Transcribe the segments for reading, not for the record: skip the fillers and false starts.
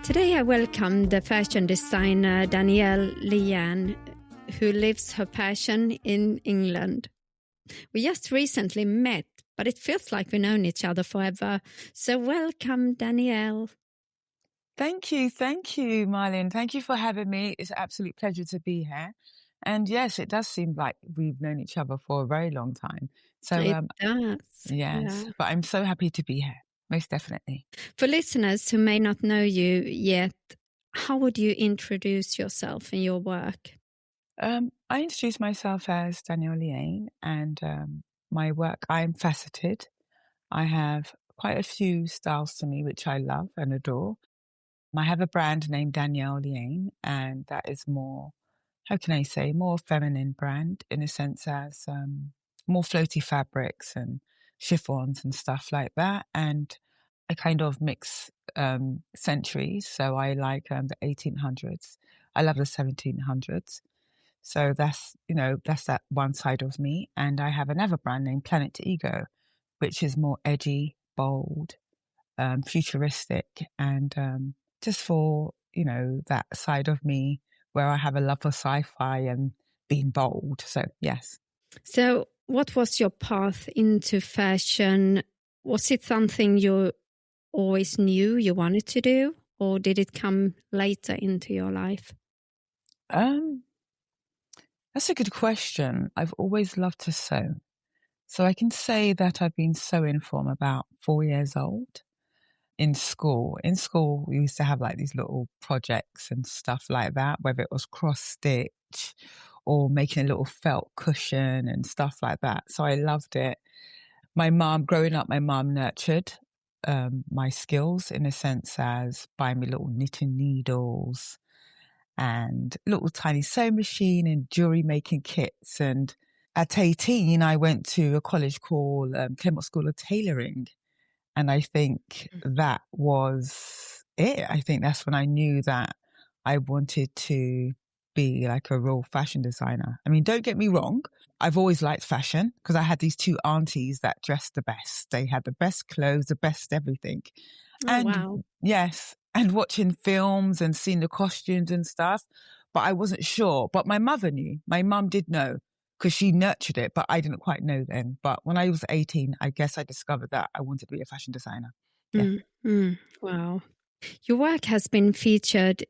Today I welcome the fashion designer Danielle Liane, who lives her passion in England. We just recently met, but it feels like we've known each other forever. So welcome, Danielle. Thank you, Marlene. Thank you for having me. It's an absolute pleasure to be here. And yes, it does seem like we've known each other for a very long time. So It does. yes, Yeah. but I'm so happy to be here. Most definitely. For listeners who may not know you yet, how would you introduce yourself and your work? I introduce myself as Danielle Liane, and my work, I'm faceted. I have quite a few styles to me, which I love and adore. I have a brand named Danielle Liane, and that is more, how can I say, more feminine brand in a sense as more floaty fabrics and chiffons and stuff like that. And I kind of mix centuries. So I like the 1800s. I love the 1700s. So that's that one side of me. And I have another brand named Planet Ego, which is more edgy, bold, futuristic, and just for, that side of me where I have a love for sci-fi and being bold. So, yes. So what was your path into fashion? Was it something you always knew you wanted to do, or did it come later into your life? That's a good question. I've always loved to sew. So I can say that I've been sewing from about 4 years old. In school, we used to have like these little projects and stuff like that, whether it was cross stitch or making a little felt cushion and stuff like that. So I loved it. Growing up, my mom nurtured my skills in a sense as buying me little knitting needles and little tiny sewing machine and jewelry making kits. And at 18, I went to a college called Claremont School of Tailoring. And I think that was it. I think that's when I knew that I wanted to be like a real fashion designer. I mean, don't get me wrong. I've always liked fashion because I had these two aunties that dressed the best. They had the best clothes, the best everything. Oh, wow. Yes. And watching films and seeing the costumes and stuff. But I wasn't sure. But my mother knew. My mum did know because she nurtured it, but I didn't quite know then. But when I was 18, I guess I discovered that I wanted to be a fashion designer. Yeah. Wow. Your work has been featured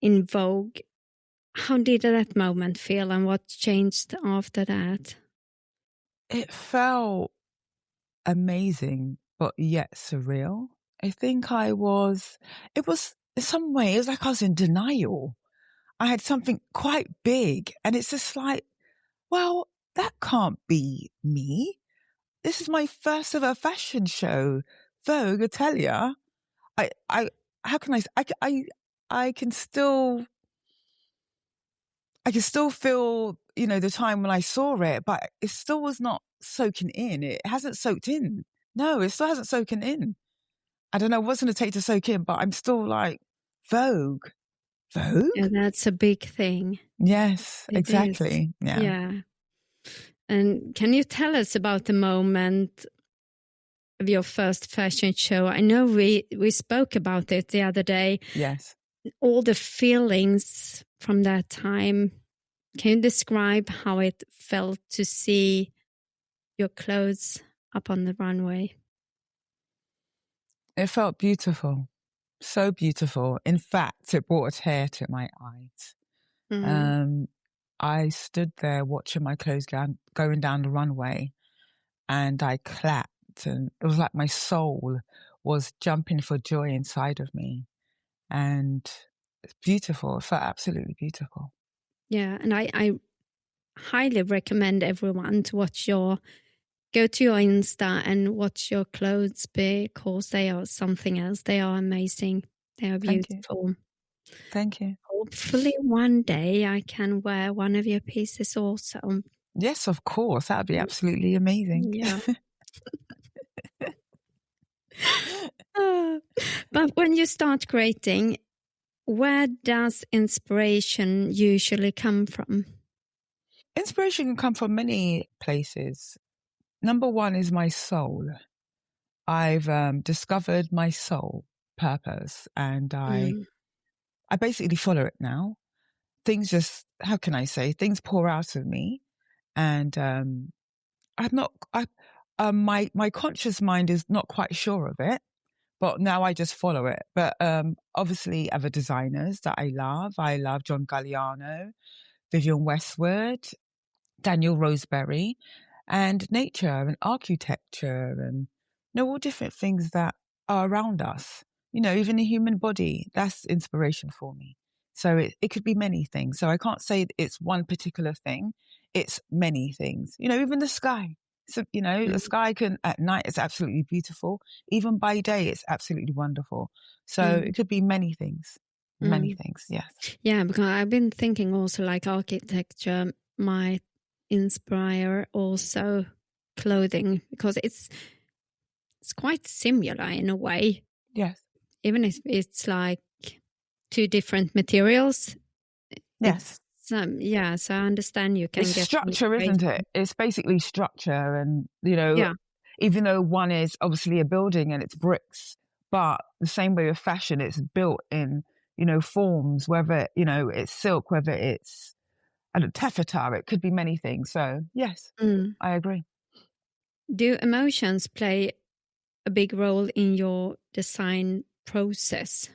in Vogue. How did that moment feel and what changed after that? It felt amazing, but yet surreal. I think it was in some way, it was like I was in denial. I had something quite big and it's just like, well, that can't be me. This is my first ever fashion show, Vogue, I tell ya. How can I can still feel, the time when I saw it, but it still was not soaking in. It hasn't soaked in. No, it still hasn't soaking in. I don't know what's going to take to soak in, but I'm still like, Vogue? Yeah, that's a big thing. Yes, It exactly. is. Yeah. Yeah. And can you tell us about the moment of your first fashion show? I know we spoke about it the other day. Yes. All the feelings from that time. Can you describe how it felt to see your clothes up on the runway? It felt beautiful. So beautiful. In fact, it brought a tear to my eyes. I stood there watching my clothes going down the runway and I clapped, and it was like my soul was jumping for joy inside of me. And it's beautiful. It felt absolutely beautiful. Yeah, and I highly recommend everyone to go to your Insta and watch your clothes because they are something else. They are amazing. They are beautiful. Thank you. Hopefully one day I can wear one of your pieces also. Yes, of course. That would be absolutely amazing. Yeah. But when you start creating, where does inspiration usually come from? Inspiration can come from many places. Number one is my soul. I've discovered my soul purpose, and I basically follow it now. Things just, how can I say, things pour out of me, and my conscious mind is not quite sure of it, but now I just follow it. But obviously other designers that I love John Galliano, Vivienne Westwood, Daniel Roseberry, and nature and architecture, and all different things that are around us. Even the human body, that's inspiration for me. So it could be many things. So I can't say it's one particular thing. It's many things. Even the sky. So, the sky at night is absolutely beautiful. Even by day, it's absolutely wonderful. So it could be many things. Many things, yes. Yeah, because I've been thinking also like architecture might inspire also clothing, because it's quite similar in a way. Yes. Even if it's like two different materials. Yes. So I understand you can it's get structure, isn't it? It's basically structure, and even though one is obviously a building and it's bricks, but the same way with fashion, it's built in forms, whether it's silk, whether it's taffeta, it could be many things. So yes, I agree. Do emotions play a big role in your design process?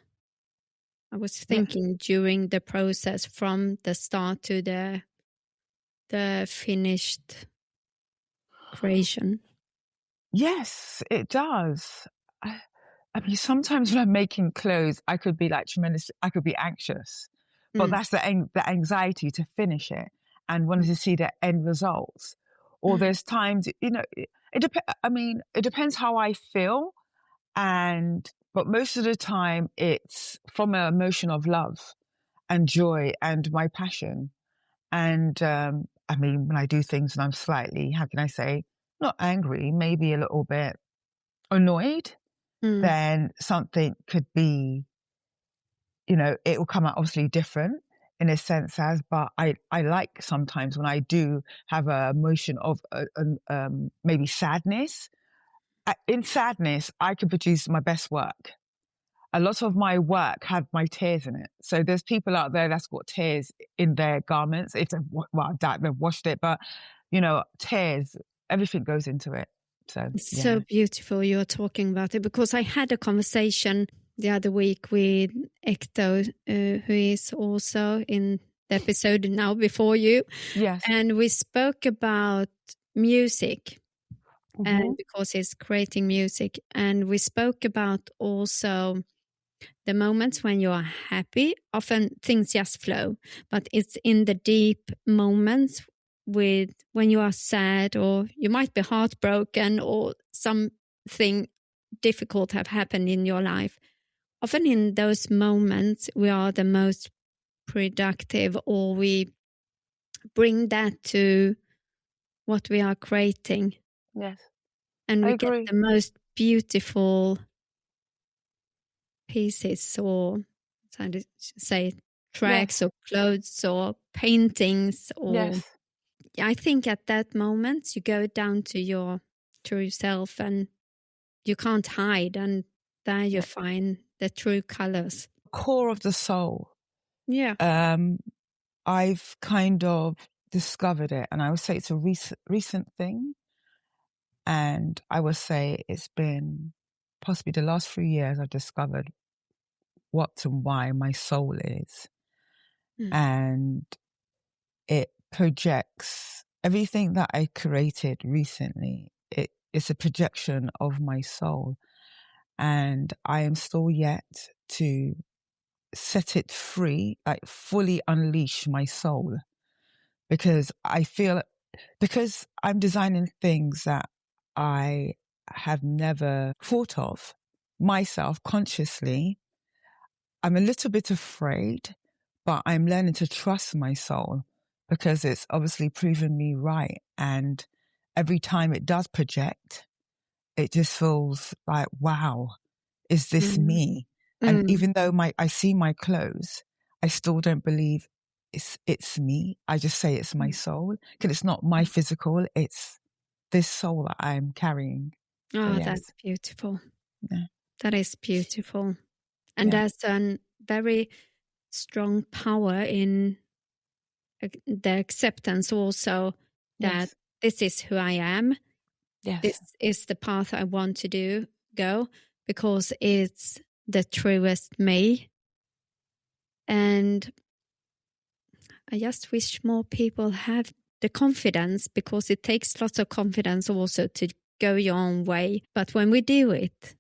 I was thinking during the process from the start to the finished creation. Yes, it does. I mean, sometimes when I'm making clothes, I could be like I could be anxious, but that's the anxiety to finish it and wanting to see the end results. Or there's times, it depends how I feel. But most of the time it's from an emotion of love and joy and my passion. And, when I do things and I'm slightly, how can I say, not angry, maybe a little bit annoyed, then something could be, it will come out obviously different in a sense but I like sometimes when I do have a emotion of maybe sadness. In sadness, I can produce my best work. A lot of my work have my tears in it. So there's people out there that's got tears in their garments. I doubt they've washed it, but tears, everything goes into it. So it's so beautiful you're talking about it, because I had a conversation the other week with Ekto, who is also in the episode now before you. Yes. And we spoke about music, and because he's creating music, and we spoke about also the moments when you are happy. Often things just flow, but it's in the deep moments when you are sad, or you might be heartbroken, or something difficult have happened in your life. Often in those moments, we are the most productive, or we bring that to what we are creating. Yes. And we get the most beautiful pieces, or how to say, tracks, or clothes, or paintings, or I think at that moment you go down to your true self and you can't hide, and there you find the true colors. Core of the soul. Yeah. I've kind of discovered it, and I would say it's a recent thing. And I would say it's been possibly the last 3 years I've discovered what and why my soul is. And it projects everything that I created recently. It's a projection of my soul. And I am still yet to set it free, like fully unleash my soul. Because I feel, because I'm designing things that I have never thought of myself consciously, I'm a little bit afraid, but I'm learning to trust my soul, because it's obviously proven me right. And every time it does project, it just feels like, wow, is this me? And even though I see my clothes, I still don't believe it's me. I just say it's my soul, because it's not my physical, it's this soul that I'm carrying. Oh, So, yes. that's beautiful. Yeah. That is beautiful. And there's a very strong power in the acceptance also that this is who I am. Yes. This is the path I want to go, because it's the truest me. And I just wish more people have the confidence, because it takes lots of confidence also to go your own way. But when we do it,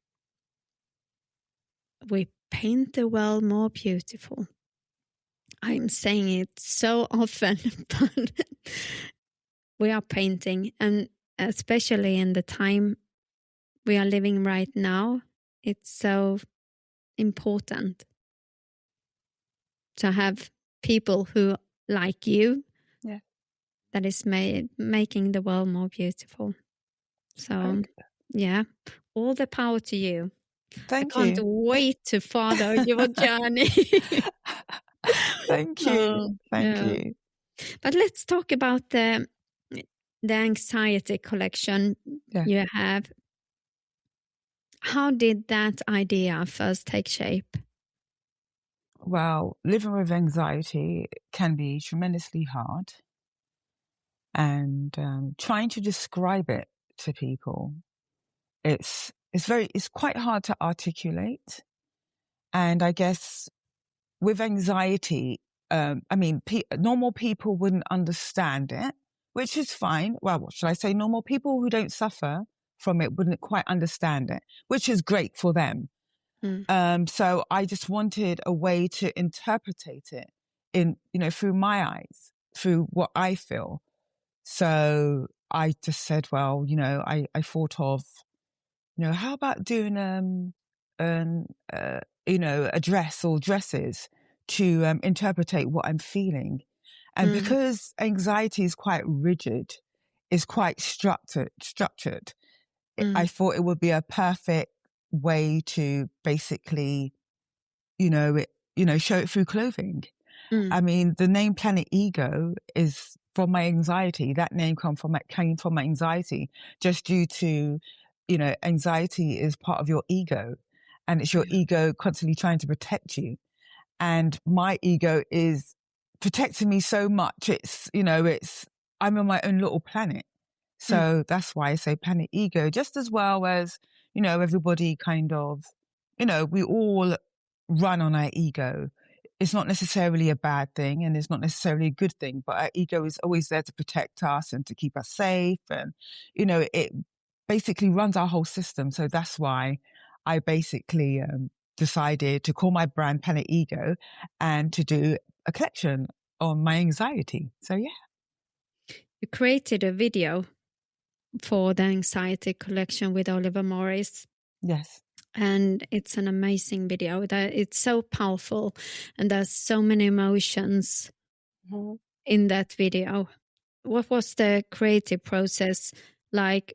we paint the world more beautiful. I'm saying it so often, but we are painting, and especially in the time we are living right now, it's so important to have people who like you, that is making the world more beautiful. So, yeah, all the power to you. Thank I can't wait to follow your journey. Thank you. Thank you. But let's talk about the anxiety collection you have. How did that idea first take shape? Well, living with anxiety can be tremendously hard, and trying to describe it to people, it's quite hard to articulate. And I guess with anxiety, normal people wouldn't understand it, which is fine. Well, what should I say? Normal people who don't suffer from it wouldn't quite understand it, which is great for them. So I just wanted a way to interpretate it through my eyes, through what I feel. So I just said, well, I thought of, how about doing a dress or dresses to interpret what I'm feeling. And because anxiety is quite rigid, is quite structured, I thought it would be a perfect way to basically, show it through clothing. I mean, the name Planet Ego is from my anxiety. That name came from my anxiety, just due to, anxiety is part of your ego, and it's your ego constantly trying to protect you. And my ego is protecting me so much. I'm on my own little planet. So that's why I say Planet Ego, just as well as, everybody kind of, we all run on our ego. It's not necessarily a bad thing, and it's not necessarily a good thing, but our ego is always there to protect us and to keep us safe. And, it basically runs our whole system. So that's why I basically decided to call my brand Planet Ego and to do a collection on my anxiety. So, yeah. You created a video for the anxiety collection with Oliver Morris. Yes. And it's an amazing video. It's so powerful, and there's so many emotions in that video. What was the creative process like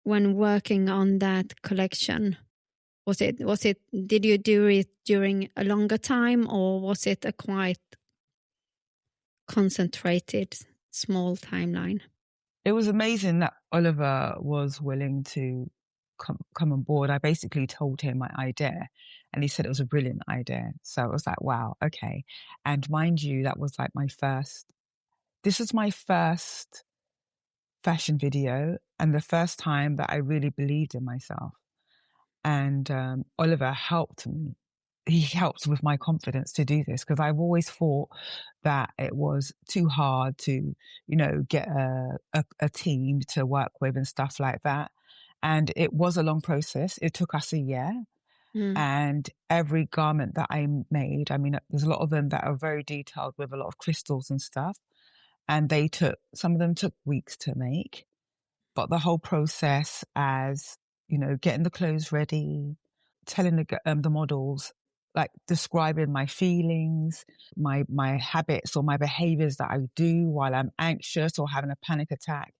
when working on that collection? Did you do it during a longer time, or was it a quite concentrated, small timeline? It was amazing that Oliver was willing to come on board. I basically told him my idea, and he said it was a brilliant idea. So I was like, wow, okay. And mind you, that was like this was my first fashion video, and the first time that I really believed in myself. And Oliver helped me. He helped with my confidence to do this, because I've always thought that it was too hard to, get a team to work with and stuff like that. And it was a long process. It took us a year. And every garment that I made, I mean, there's a lot of them that are very detailed with a lot of crystals and stuff. And some of them took weeks to make. But the whole process, as, getting the clothes ready, telling the models, like describing my feelings, my habits or my behaviors that I do while I'm anxious or having a panic attack.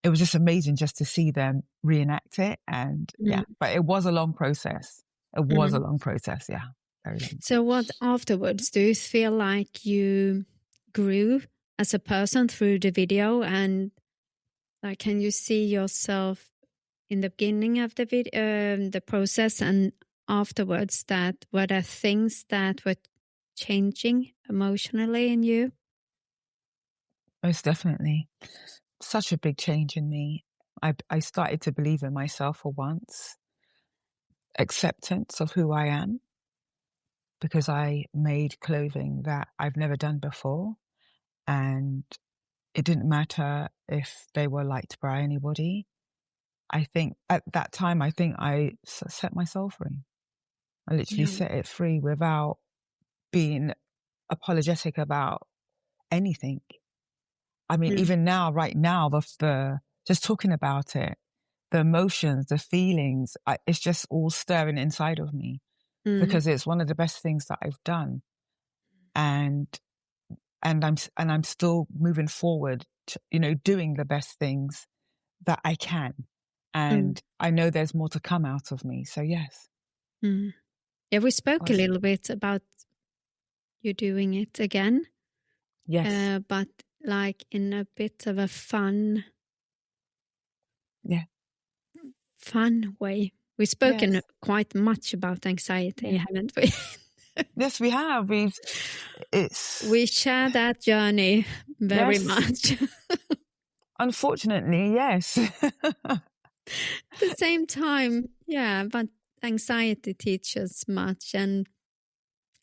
It was just amazing just to see them reenact it. And but it was a long process. It was a long process. Yeah. Very long. So what afterwards, do you feel like you grew as a person through the video, and like, can you see yourself in the beginning of the video, the process, and afterwards that were there things that were changing emotionally in you? Most definitely. Such a big change in me. I started to believe in myself for once, acceptance of who I am, because I made clothing that I've never done before. And it didn't matter if they were liked by anybody. I think at that time, I set my soul free. I literally Yeah. set it free without being apologetic about anything. I mean, even now, right now, the just talking about it, the emotions, the feelings, it's just all stirring inside of me because it's one of the best things that I've done, and I'm still moving forward, doing the best things that I can, and I know there's more to come out of me. So yes. Yeah, we spoke a Awesome. little bit about you doing it again. Yes. But like in a bit of a fun way. We've spoken quite much about anxiety, haven't we? Yes, we have. We share that journey very much. Unfortunately, yes. At the same time, but anxiety teaches much. And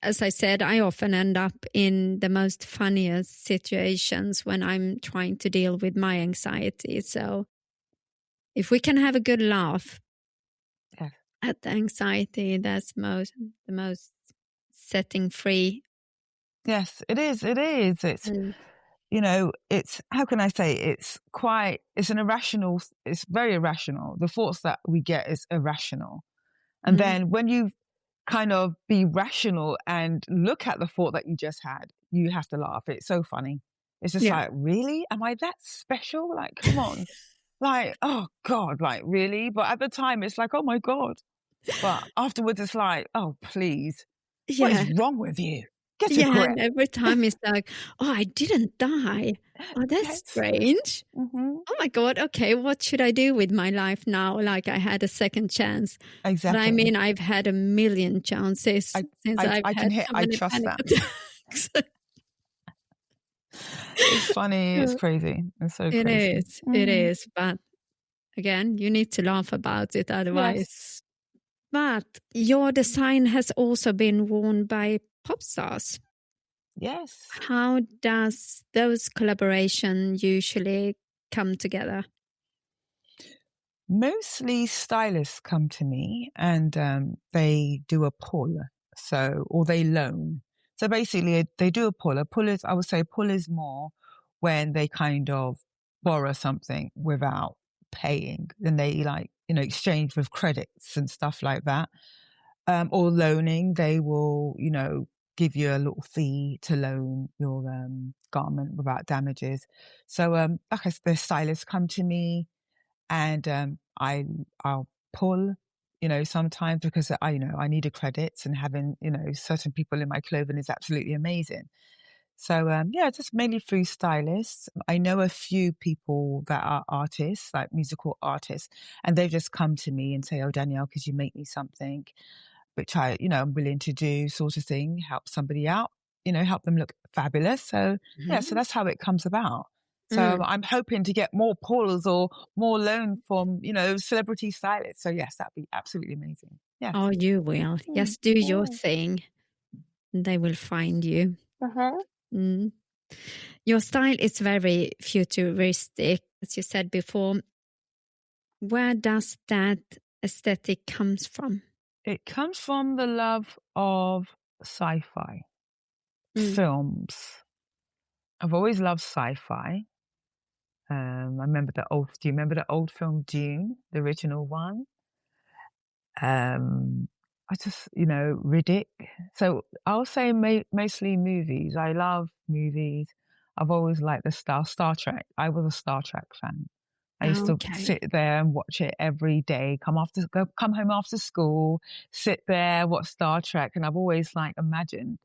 as I said, I often end up in the most funniest situations when I'm trying to deal with my anxiety. So if we can have a good laugh at the anxiety, that's the most setting free. Yes, it is. It is. It's, it's, how can I say, it's very irrational. The thoughts that we get is irrational. And then when you kind of be rational and look at the thought that you just had, you have to laugh. It's so funny. It's just like, really? Am I that special? Like, come on. Like, oh God, like, really? But at the time, it's like, oh my God. But afterwards, it's like, oh, please. Yeah. What is wrong with you? Get a grip. And every time it's like, oh, I didn't die. Oh, that's strange. Oh my God. Okay, what should I do with my life now? Like I had a second chance. Exactly. But I mean, I've had a million chances since I've had so many panic attacks. It's funny. It's crazy. It's so crazy. It is. But again, you need to laugh about it otherwise. Yes. But your design has also been worn by pop stars. Yes. How does those collaborations usually come together? Mostly stylists come to me and they do a pull, or they loan. So basically, they do a pull. I would say pull is more when they kind of borrow something without paying. Then they exchange with credits and stuff like that. Or loaning, they will, give you a little fee to loan your garment without damages. So like I said, the stylists come to me and I'll pull, sometimes because I need a credits, and having, certain people in my clothing is absolutely amazing. So just mainly through stylists. I know a few people that are artists, like musical artists, and they've just come to me and say, oh, Danielle, could you make me something? Which I'm willing to do, sort of thing, help somebody out, help them look fabulous. So so that's how it comes about. So I'm hoping to get more pulls or more loan from, celebrity stylists. So yes, that'd be absolutely amazing. Yeah. Oh, you will. Just do your thing. They will find you. Your style is very futuristic, as you said before. Where does that aesthetic comes from? It comes from the love of sci-fi films. I've always loved sci-fi. I remember do you remember the old film Dune, the original one? I just, Riddick. So I'll say mostly movies. I love movies. I've always liked the Star Trek. I was a Star Trek fan. I used to sit there and watch it every day, come home after school, sit there, watch Star Trek. And I've always imagined,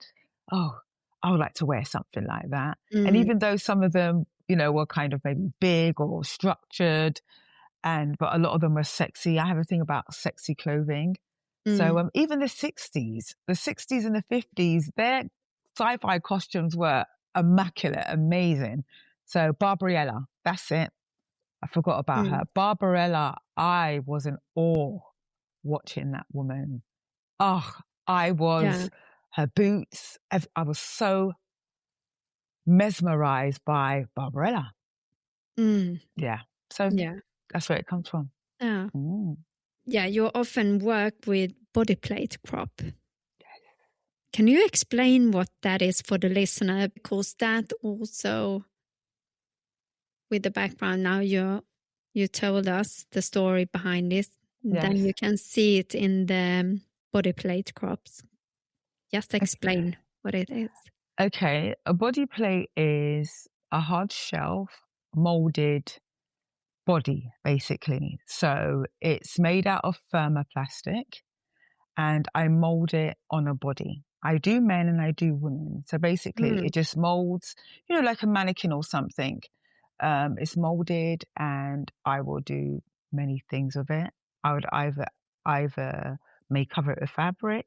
oh, I would like to wear something like that. And even though some of them, were kind of maybe big or structured, but a lot of them were sexy. I have a thing about sexy clothing. So even the 60s and the 50s, their sci-fi costumes were immaculate, amazing. So Barbarella, that's it. I forgot about her. Barbarella, I was in awe watching that woman. Oh, I was, her boots, I was so mesmerized by Barbarella. Yeah. So that's where it comes from. Yeah. Yeah, you often work with body plate crop. Can you explain what that is for the listener? Because that also, with the background now, you told us the story behind this. Then you can see it in the body plate crops. Just explain what it is. Okay, a body plate is a hard shelf molded body, basically. So it's made out of thermoplastic, and I mold it on a body. I do men and I do women. So basically it just molds, like a mannequin or something. It's molded, and I will do many things with it. I would either may cover it with fabric,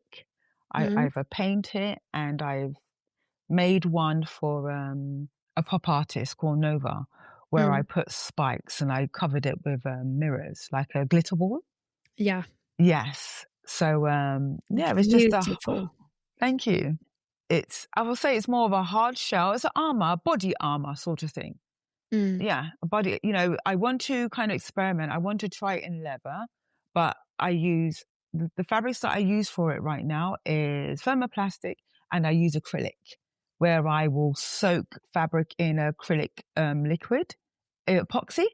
I either paint it, and I've made one for a pop artist called Nova, where I put spikes and I covered it with mirrors, like a glitter ball. Yeah. Yes. So it's beautiful. just thank you. I will say it's more of a hard shell. It's an armor, body armor sort of thing. Yeah, a body. I want to kind of experiment. I want to try it in leather, but I use the fabrics that I use for it right now is thermoplastic, and I use acrylic, where I will soak fabric in acrylic liquid, epoxy,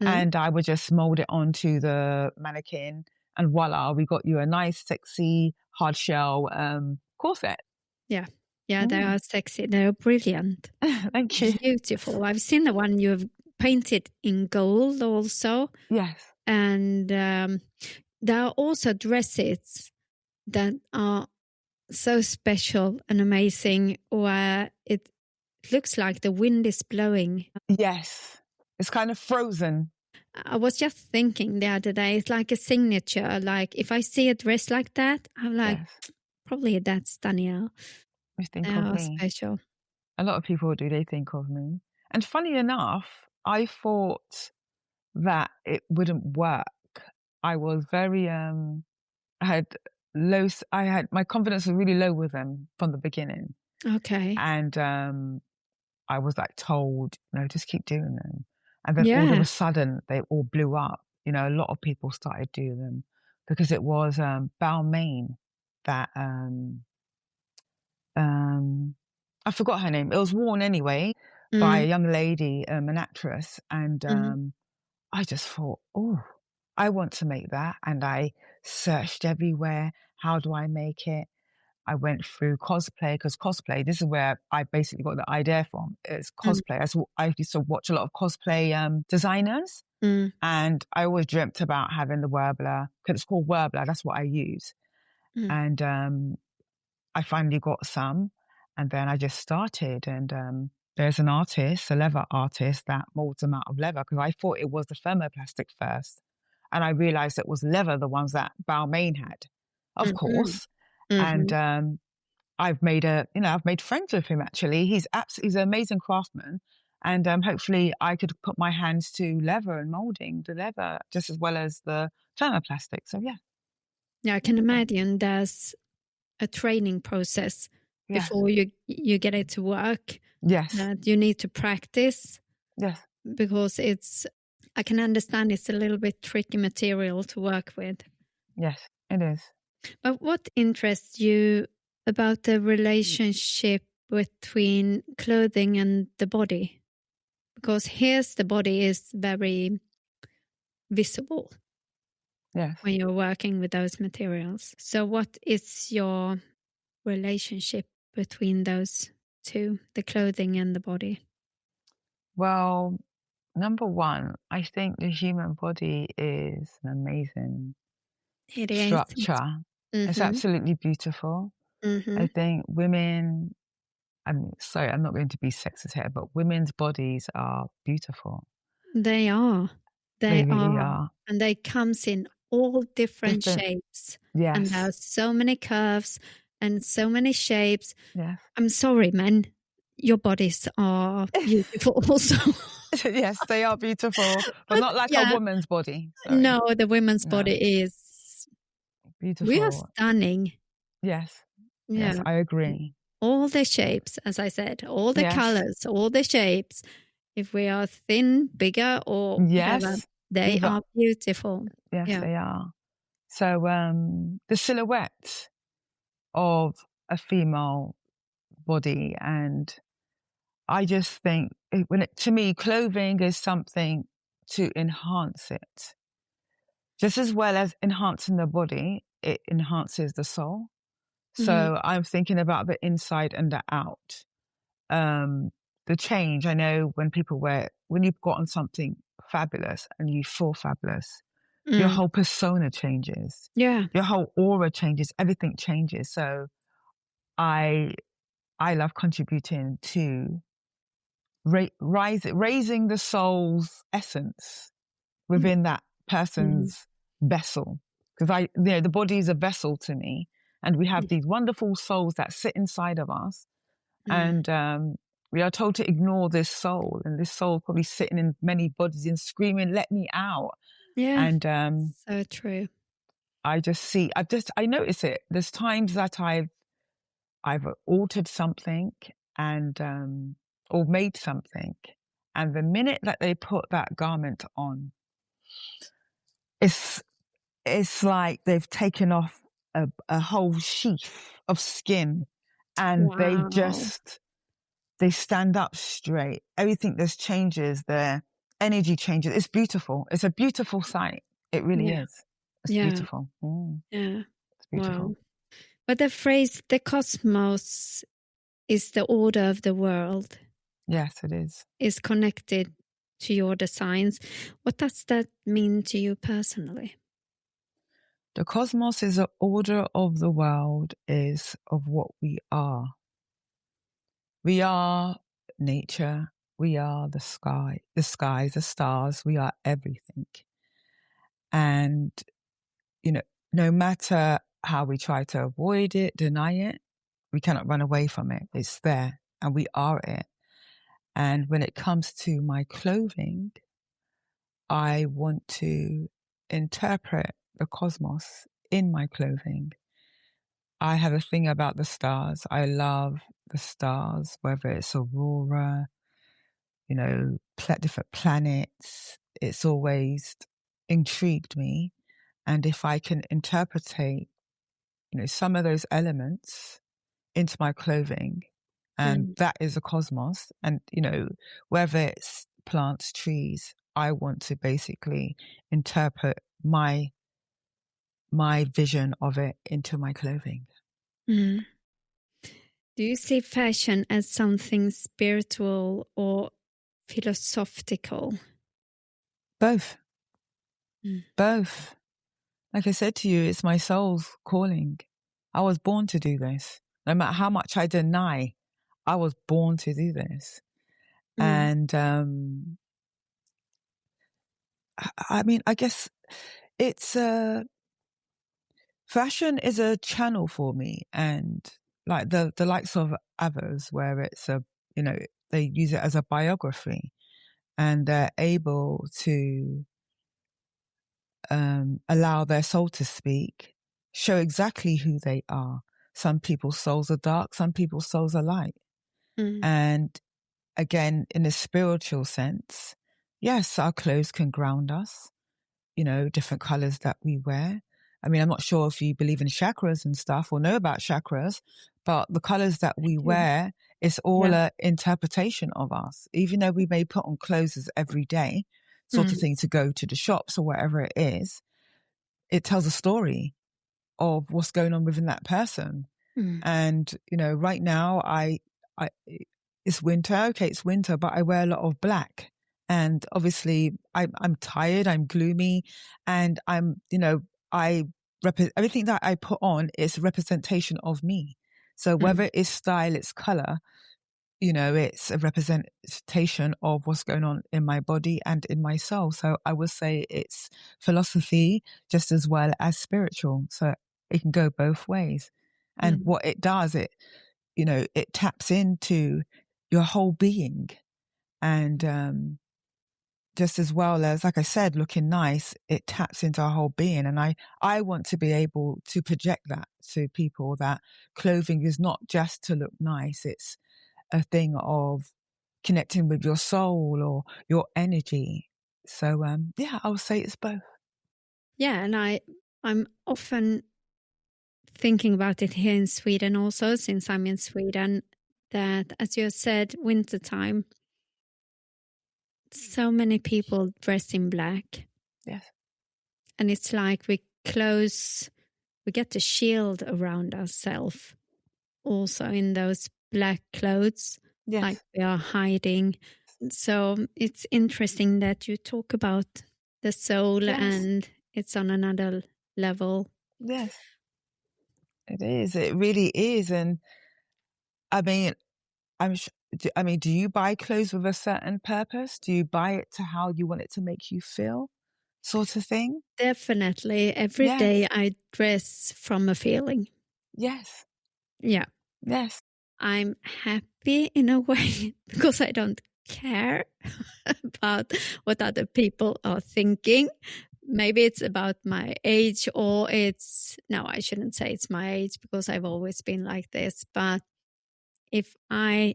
and I would just mold it onto the mannequin, and voila, we got you a nice, sexy, hard shell corset. Yeah. Yeah, they are sexy. They're brilliant. Thank you. Beautiful. I've seen the one you've painted in gold also. Yes. And there are also dresses that are so special and amazing, where it looks like the wind is blowing. Yes. It's kind of frozen. I was just thinking the other day, it's like a signature. Like if I see a dress like that, I'm like, probably that's Danielle. They think of me. Special. A lot of people do. They think of me. And funny enough, I thought that it wouldn't work. I was very, my confidence was really low with them from the beginning. Okay. And I was like told, no, just keep doing them. And then all of a sudden they all blew up. A lot of people started doing them because it was Balmain that I forgot her name. It was worn anyway by a young lady, an actress. And I just thought, oh, I want to make that. And I searched everywhere. How do I make it? I went through cosplay, because cosplay, this is where I basically got the idea from. It's cosplay. I used to watch a lot of cosplay designers. And I always dreamt about having the Warbler, because it's called Warbler. That's what I use. And I finally got some. And then I just started. And there's an artist, a leather artist, that molds them out of leather, because I thought it was the thermoplastic first. And I realized it was leather, the ones that Balmain had, of course. And I've made friends with him, actually. He's an amazing craftsman. And hopefully I could put my hands to leather and molding the leather just as well as the thermoplastic. So, yeah. Yeah, I can imagine there's a training process before you get it to work. Yes. That you need to practice. Yes. Because I can understand it's a little bit tricky material to work with. Yes, it is. But what interests you about the relationship between clothing and the body? Because here's the body is very visible. Yes. When you're working with those materials. So what is your relationship between those two, the clothing and the body? Well, number one, I think the human body is an amazing structure. It's absolutely beautiful. I think women, I'm not going to be sexist here, but women's bodies are beautiful. They are. They really are. And they comes in all different shapes. Yes. And there are so many curves and so many shapes. Yes. I'm sorry, men. Your bodies are beautiful also. Yes, they are beautiful, but not like a woman's body. Sorry. No, the women's body is beautiful. We are stunning. Yes. Yeah. Yes, I agree. All the shapes, as I said, all the colors, all the shapes. If we are thin, bigger, or whatever, they are beautiful. Yes, they are. So the silhouette of a female body, and I just think to me, clothing is something to enhance it. Just as well as enhancing the body, it enhances the soul. So I'm thinking about the inside and the out. The change, I know when you've got on something fabulous and you feel fabulous, your whole persona changes. Yeah. Your whole aura changes. Everything changes. So I love contributing to raising the soul's essence within that person's vessel. Because the body is a vessel to me, and we have these wonderful souls that sit inside of us, and we are told to ignore this soul, and this soul probably sitting in many bodies and screaming, "Let me out!" Yeah, and so true. I notice it. There's times that I've altered something and or made something, and the minute that they put that garment on, it's like they've taken off a whole sheath of skin, and they stand up straight. Everything just changes. Their energy changes. It's beautiful. It's a beautiful sight. It really is. It's beautiful. Yeah. It's beautiful. Wow. But the phrase, the cosmos is the order of the world. Yes, it is connected to your designs. What does that mean to you personally? The cosmos is the order of the world, is of what we are. We are nature. We are the sky, the stars. We are everything. And, no matter how we try to avoid it, deny it, we cannot run away from it. It's there and we are it. And when it comes to my clothing, I want to interpret the cosmos in my clothing. I have a thing about the stars. I love the stars, whether it's aurora, different planets. It's always intrigued me. And if I can interpretate, some of those elements into my clothing, and that is a cosmos, and, whether it's plants, trees, I want to basically interpret my vision of it into my clothing. Do you see fashion as something spiritual or philosophical? Both. Both. Like I said to you, it's my soul's calling. I was born to do this. No matter how much I deny, I was born to do this. And I guess it's fashion is a channel for me, and like the likes of others, where it's they use it as a biography, and they're able to allow their soul to speak, show exactly who they are. Some people's souls are dark, some people's souls are light. And again, in a spiritual sense, yes, our clothes can ground us, different colors that we wear. I mean, I'm not sure if you believe in chakras and stuff or know about chakras, but the colors that we wear is all an interpretation of us. Even though we may put on clothes every day, sort of thing, to go to the shops or whatever it is, it tells a story of what's going on within that person. And, right now it's winter. Okay, it's winter, but I wear a lot of black. And obviously I'm tired, I'm gloomy, and everything that I put on is a representation of me. So whether it's style, it's color, it's a representation of what's going on in my body and in my soul. So I would say it's philosophy just as well as spiritual. So it can go both ways. And what it does, it taps into your whole being. And just as well as, like I said, looking nice, it taps into our whole being. And I want to be able to project that to people, that clothing is not just to look nice. It's a thing of connecting with your soul or your energy. So, I would say it's both. Yeah, and I'm often thinking about it here in Sweden also, since I'm in Sweden, that, as you said, wintertime, so many people dress in black. Yes. And it's like we get the shield around ourselves also in those black clothes, Yes. like we are hiding. So it's interesting that you talk about the soul, Yes. and it's on another level. Yes, it is. It really is. And I mean, do you buy clothes with a certain purpose? Do you buy it to how you want it to make you feel, sort of thing? Definitely. Every day I dress from a feeling. Yes. Yeah. Yes. I'm happy in a way because I don't care about what other people are thinking. Maybe it's about my age, or no, I shouldn't say it's my age because I've always been like this. But if I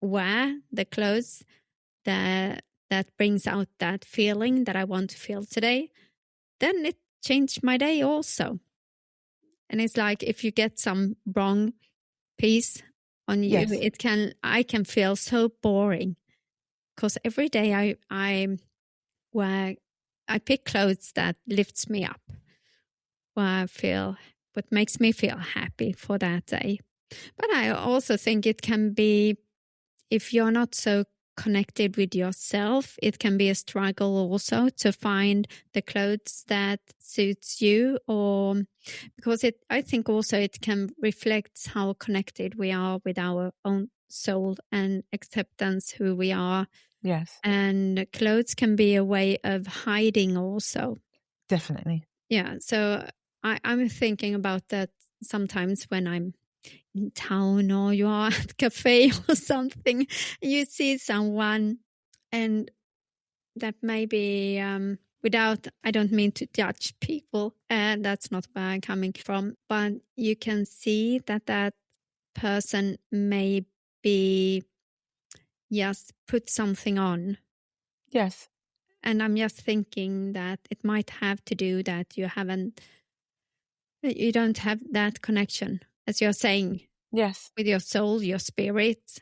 wear the clothes that brings out that feeling that I want to feel today, then it changed my day also. And it's like if you get some wrong piece on you, Yes. I can feel so boring because every day I pick clothes that lifts me up, what makes me feel happy for that day. But I also think it can be, if you're not so connected with yourself, it can be a struggle also to find the clothes that suits you, or because I think also it can reflect how connected we are with our own soul and acceptance who we are. Yes. And clothes can be a way of hiding also. Definitely. Yeah. So I'm thinking about that sometimes when I'm in town or you are at a cafe or something, you see someone, and that maybe I don't mean to judge people, and that's not where I'm coming from, but you can see that person may be just put something on. Yes. And I'm just thinking that it might have to do that you don't have that connection, as you're saying. Yes. With your soul, your spirit,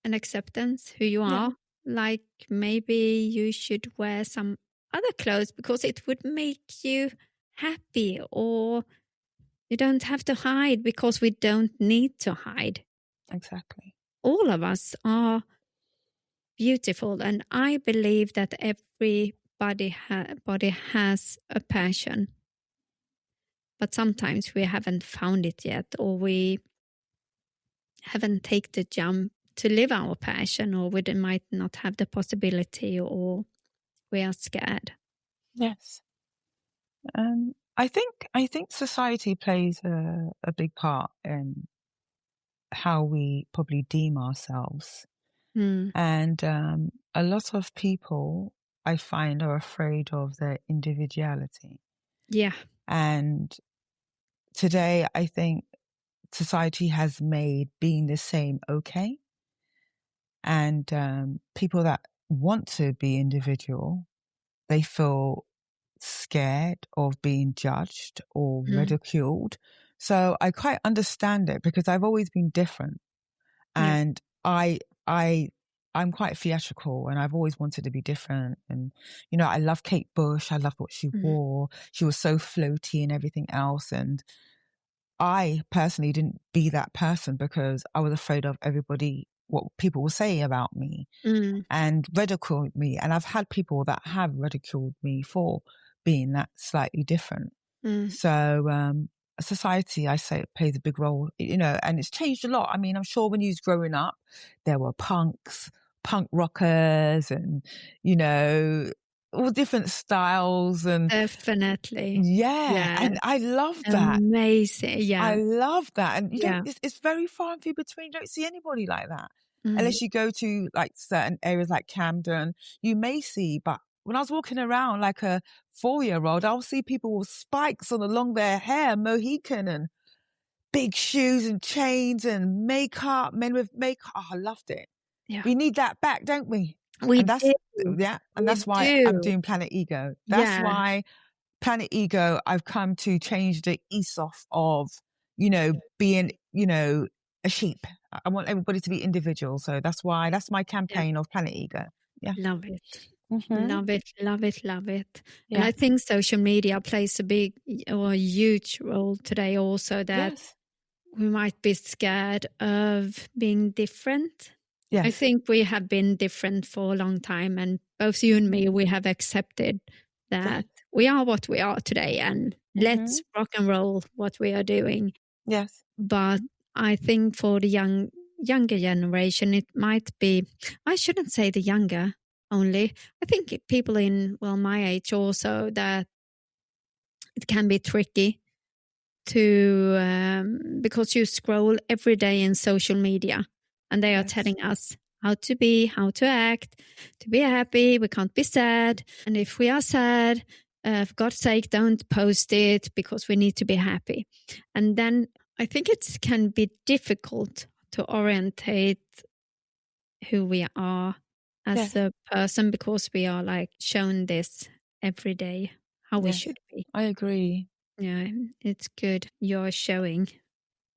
and acceptance, who you are. Like maybe you should wear some other clothes because it would make you happy, or you don't have to hide because we don't need to hide. Exactly. All of us are beautiful, and I believe that everybody has a passion, but sometimes we haven't found it yet, or we haven't taken the jump to live our passion, or we might not have the possibility, or we are scared. Yes. I think society plays a big part in how we probably deem ourselves. And a lot of people, I find, are afraid of their individuality. Yeah. And today, I think society has made being the same okay. And people that want to be individual, they feel scared of being judged or ridiculed. So I quite understand it because I've always been different. And I'm quite theatrical, and I've always wanted to be different. And, I love Kate Bush. I love what she wore. She was so floaty and everything else. And I personally didn't be that person because I was afraid of what people will say about me and ridicule me. And I've had people that have ridiculed me for being that slightly different. So society, I say, plays a big role, and it's changed a lot. I mean, I'm sure when you was growing up, there were punks, punk rockers, and, all different styles. And Definitely. yeah, Yeah. and I love that. Amazing. Yeah. I love that. And Yeah. it's very far and few between. You don't see anybody like that. Mm. Unless you go to like certain areas like Camden, you may see, but when I was walking around like a 4-year-old, I'll see people with spikes on along their hair, Mohican, and big shoes and chains and makeup, men with makeup. Oh, I loved it. Yeah. We need that back, don't we? We And that's, do. yeah. And We that's why I'm do. doing Planet Ego. That's Yeah. why Planet Ego, I've come to change the ethos of, being, a sheep. I want everybody to be individual. So that's my campaign of Planet Ego. Yeah. Love it. Mm-hmm. Love it, love it, love it. Yeah. And I think social media plays a big or a huge role today also, that we might be scared of being different. Yes. I think we have been different for a long time, and both you and me, we have accepted that we are what we are today, and let's rock and roll what we are doing. Yes. But I think for the younger generation, it might be, I shouldn't say the younger only. I think people in, my age also, that it can be tricky to, because you scroll every day in social media and they are telling us how to be, how to act, to be happy. We can't be sad. And if we are sad, for God's sake, don't post it because we need to be happy. And then I think it can be difficult to orientate who we are as a person, because we are like shown this every day, how we should be. I agree. Yeah, it's good. You're showing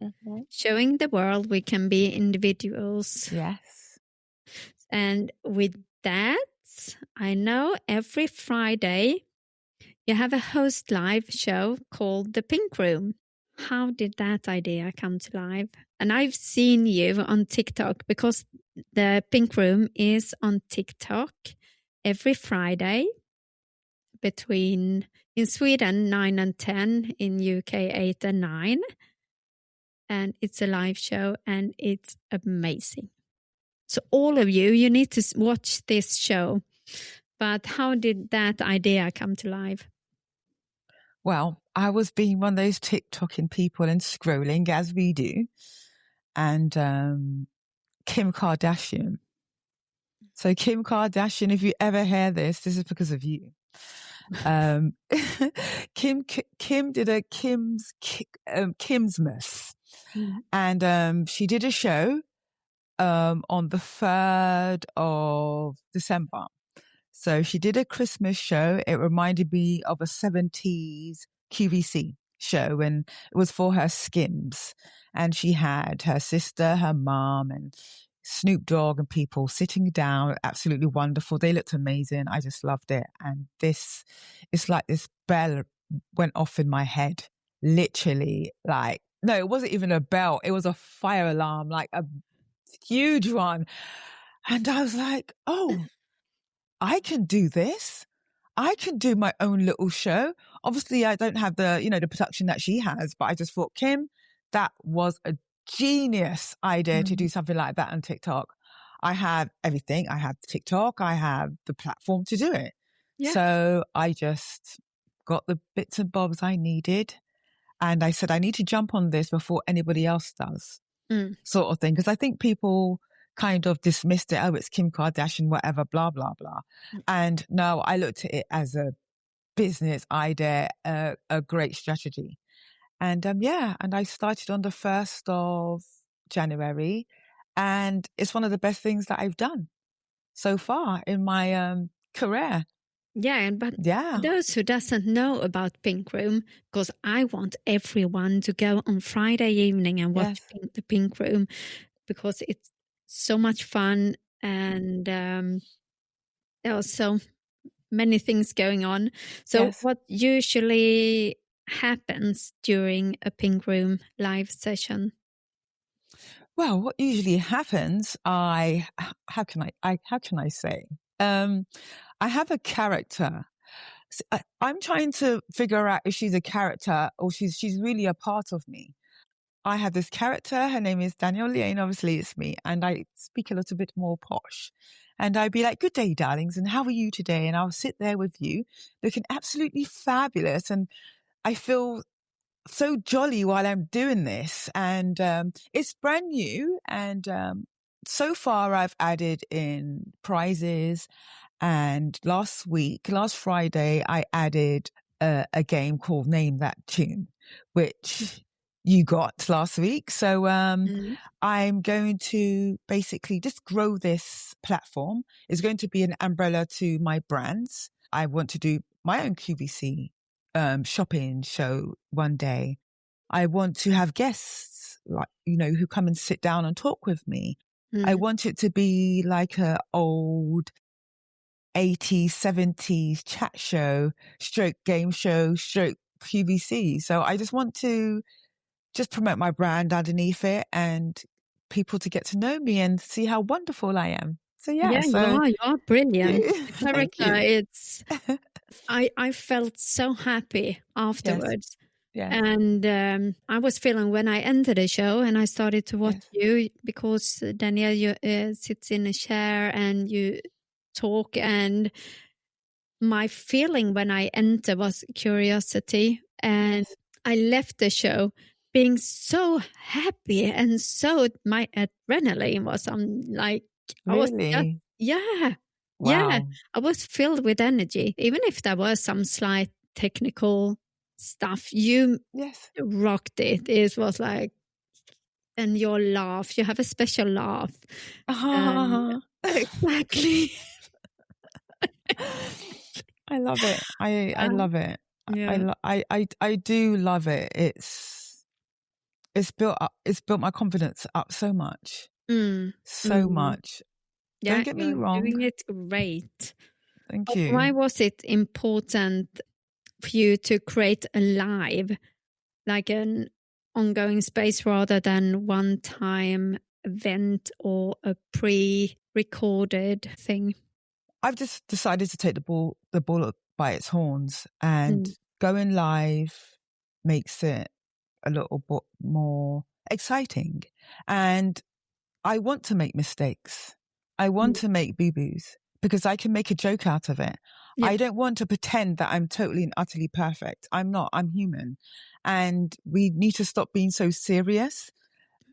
the world we can be individuals. Yes. And with that, I know every Friday you have a host live show called The Pink Room. How did that idea come to life? And I've seen you on TikTok, because the Pink Room is on TikTok every Friday between, in Sweden, 9 and 10, in UK, 8 and 9. And it's a live show and it's amazing. So all of you need to watch this show. But how did that idea come to life? Well, I was being one of those TikToking people and scrolling as we do. And Kim Kardashian. So Kim Kardashian, if you ever hear this is because of you. Kim did a Kimsmas. And she did a show on the 3rd of December. So she did a Christmas show. It reminded me of a 70s QVC show, and it was for her Skims. And she had her sister, her mom, and Snoop Dogg and people sitting down. Absolutely wonderful. They looked amazing. I just loved it. And it's like this bell went off in my head. Literally, like, no, it wasn't even a bell. It was a fire alarm, like a huge one. And I was like, oh, I can do this. I can do my own little show. Obviously, I don't have the, the production that she has, but I just thought, Kim, that was a genius idea to do something like that on TikTok. I have everything. I have TikTok. I have the platform to do it. Yeah. So I just got the bits and bobs I needed. And I said, I need to jump on this before anybody else does, sort of thing. Because I think people kind of dismissed it. Oh, it's Kim Kardashian, whatever, blah, blah, blah. And no, I looked at it as a business idea, a great strategy. And and I started on the 1st of January, and it's one of the best things that I've done so far in my career. Yeah, but those who doesn't know about Pink Room, because I want everyone to go on Friday evening and watch the Pink Room, because it's so much fun, and there are so many things going on. So what usually happens during a Pink Room live session? Well, what usually happens, how can I say? I have a character I'm trying to figure out if she's a character or she's really a part of me. I have this character. Her name is Danielle Liane. Obviously, it's me. And I speak a little bit more posh. And I'd be like, good day, darlings. And how are you today? And I'll sit there with you looking absolutely fabulous. And I feel so jolly while I'm doing this. And it's brand new. And so far, I've added in prizes. And last Friday, I added a game called Name That Tune, which you got last week. So I'm going to basically just grow this platform. It's going to be an umbrella to my brands. I want to do my own QVC shopping show one day. I want to have guests, like, who come and sit down and talk with me. I want it to be like a old 80s, 70s chat show, stroke game show, stroke QVC. So I just want to just promote my brand underneath it and people to get to know me and see how wonderful I am. So yeah, you are brilliant. The Thank character, you. it's I felt so happy afterwards. Yes. And I was feeling when I entered the show and I started to watch you, because Danielle, you sits in a chair and you talk, and my feeling when I entered was curiosity, and I left the show being so happy, and so my adrenaline was like, Really? Yeah. Wow. I was filled with energy, even if there was some slight technical stuff. You rocked it. It was like, and your laugh, you have a special laugh. Exactly. I love it. I love it. Yeah. I do love it. It's built my confidence up so much. So much. Yeah, Don't get me wrong. Doing it great. Thank you. Why was it important for you to create a live, like an ongoing space, rather than one-time event or a pre-recorded thing? I've just decided to take the bull by its horns, and going live makes it a little bit more exciting. And I want to make mistakes. I want to make boo-boos because I can make a joke out of it. I don't want to pretend that I'm totally and utterly perfect. I'm not. I'm human. And we need to stop being so serious.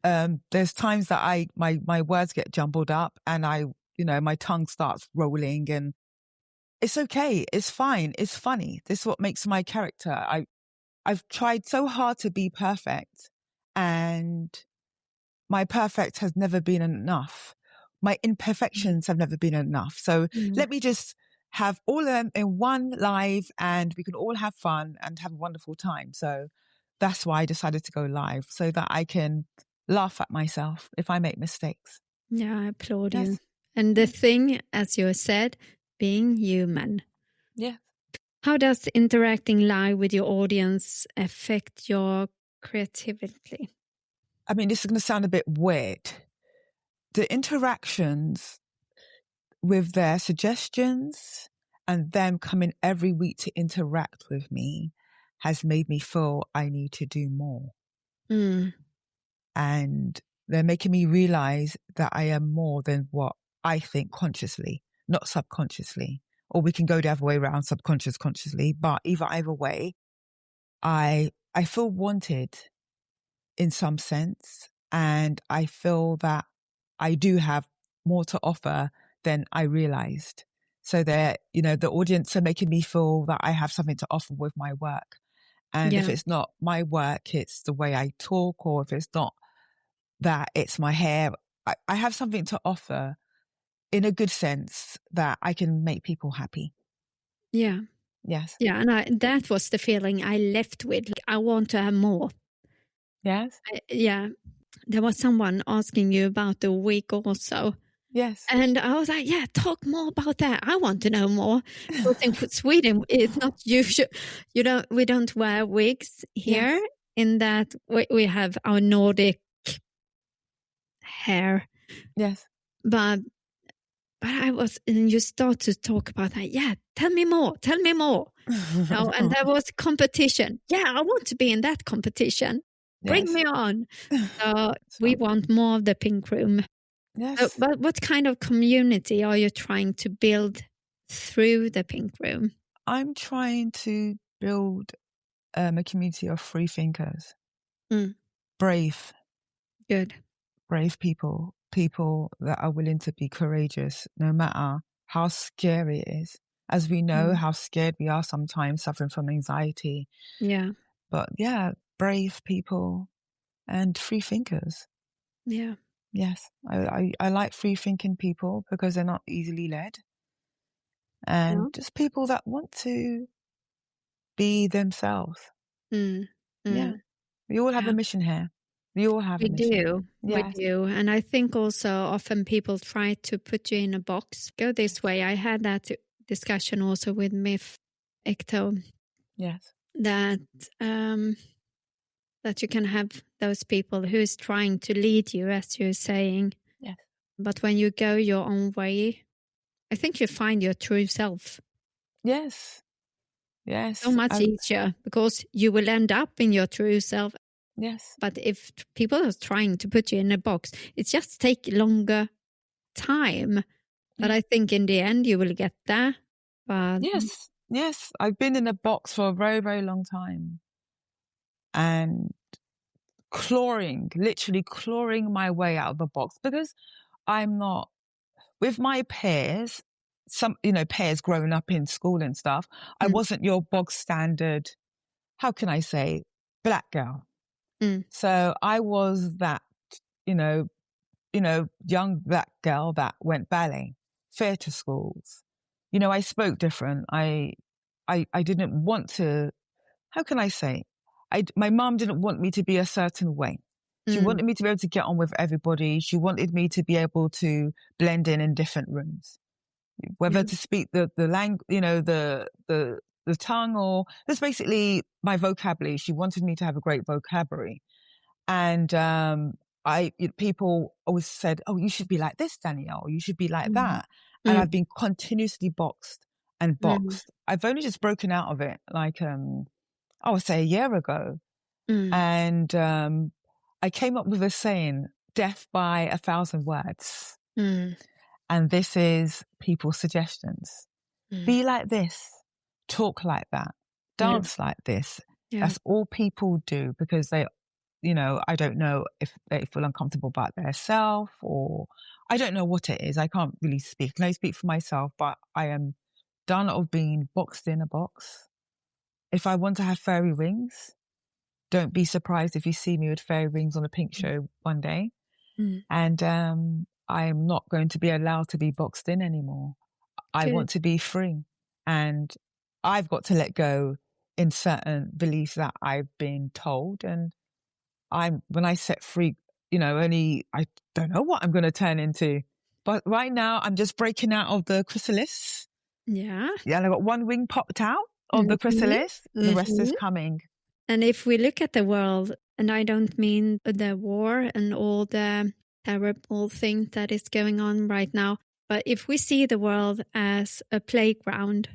There's times that my words get jumbled up and my tongue starts rolling, and it's okay. It's fine. It's funny. This is what makes my character. I've tried so hard to be perfect, and my perfect has never been enough. My imperfections have never been enough. So let me just have all of them in one live, and we can all have fun and have a wonderful time. So that's why I decided to go live, so that I can laugh at myself if I make mistakes. Yeah, I applaud you. And the thing, as you said, being human. Yeah. How does interacting live with your audience affect your creativity? I mean, this is going to sound a bit weird. The interactions with their suggestions and them coming every week to interact with me has made me feel I need to do more. And they're making me realize that I am more than what I think consciously, not subconsciously. Or we can go the other way around, subconscious, consciously. But either way, I feel wanted in some sense. And I feel that I do have more to offer than I realized. So that, the audience are making me feel that I have something to offer with my work. And if it's not my work, it's the way I talk, or if it's not that, it's my hair. I have something to offer in a good sense that I can make people happy. Yeah. Yes. Yeah, and that was the feeling I left with. I want to have more. Yes. There was someone asking you about the week also. Yes. And I was like, talk more about that. I want to know more. Because in Sweden, it's not usual. We don't wear wigs here. Yes. In that we have our Nordic hair. Yes. But and you start to talk about that. Yeah, tell me more. And there was competition. Yeah, I want to be in that competition. Bring Yes. me on. We want more of the pink room. Yes. But what kind of community are you trying to build through the pink room? I'm trying to build a community of free thinkers, brave people that are willing to be courageous, no matter how scary it is. As we know how scared we are sometimes, suffering from anxiety. Yeah. But yeah, brave people and free thinkers. Yeah. Yes, I like free thinking people because they're not easily led. And just people that want to be themselves. Yeah. We all have a mission here. We all have a mission. We do. And I think also often people try to put you in a box. Go this way. I had that discussion also with Mif Ekto. Yes. That you can have those people who is trying to lead you, as you're saying. Yes. But when you go your own way, I think you find your true self. Yes. Yes. So much easier because you will end up in your true self. Yes. But if people are trying to put you in a box, it just takes longer time. But I think in the end you will get there. But yes. I've been in a box for a very, very long time. And literally clawing my way out of the box because I'm not, with my peers, peers growing up in school and stuff, I wasn't your bog standard, how can I say, black girl. So I was that, young black girl that went ballet, theatre schools. I spoke different. I didn't want to, how can I say? My mom didn't want me to be a certain way. She wanted me to be able to get on with everybody. She wanted me to be able to blend in different rooms, whether to speak the language, the tongue, or just basically my vocabulary. She wanted me to have a great vocabulary. And people always said, "Oh, you should be like this, Danielle. You should be like that." And I've been continuously boxed and boxed. I've only just broken out of it, like I would say a year ago. And I came up with a saying, "Death by 1,000 words." And this is people's suggestions. Be like this, talk like that, dance like this. That's all people do because they, I don't know if they feel uncomfortable about their self, or I don't know what it is. I can't really speak. I can only speak for myself, but I am done of being boxed in a box. If I want to have fairy wings, don't be surprised if you see me with fairy wings on a pink show one day. And I'm not going to be allowed to be boxed in anymore. I want to be free. And I've got to let go in certain beliefs that I've been told. And when I set free, I don't know what I'm going to turn into. But right now, I'm just breaking out of the chrysalis. Yeah. Yeah, and I got one wing popped out of the chrysalis. The rest is coming. And if we look at the world, and I don't mean the war and all the terrible things that is going on right now, but if we see the world as a playground,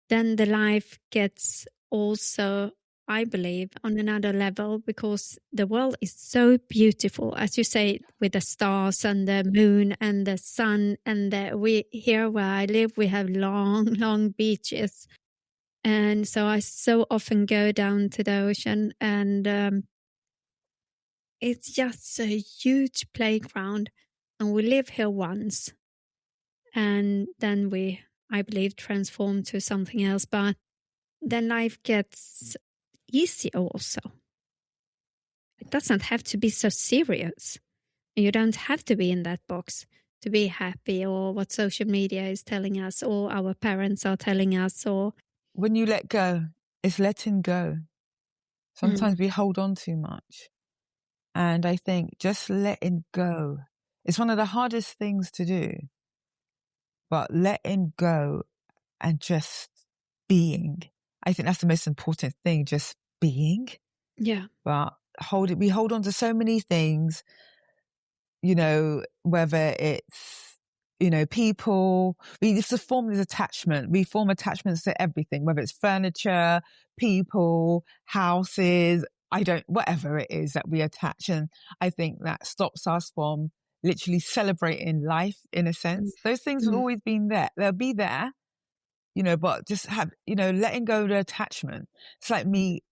then the life gets also, I believe, on another level, because the world is so beautiful, as you say, with the stars and the moon and the sun. And we here where I live, we have long, long beaches. And so I so often go down to the ocean, and it's just a huge playground. And we live here once, and then we, I believe, transform to something else. But then life gets easier also. It doesn't have to be so serious. You don't have to be in that box to be happy, or what social media is telling us, or our parents are telling us, or when you let go, it's letting go. Sometimes we hold on too much. And I think just letting go is one of the hardest things to do. But letting go and just being, I think that's the most important thing, just being. Yeah. But we hold on to so many things, whether it's, people. We used to form this attachment. We form attachments to everything, whether it's furniture, people, houses, whatever it is that we attach. And I think that stops us from literally celebrating life in a sense. Those things have always been there. They'll be there, but just letting go of the attachment. It's like me,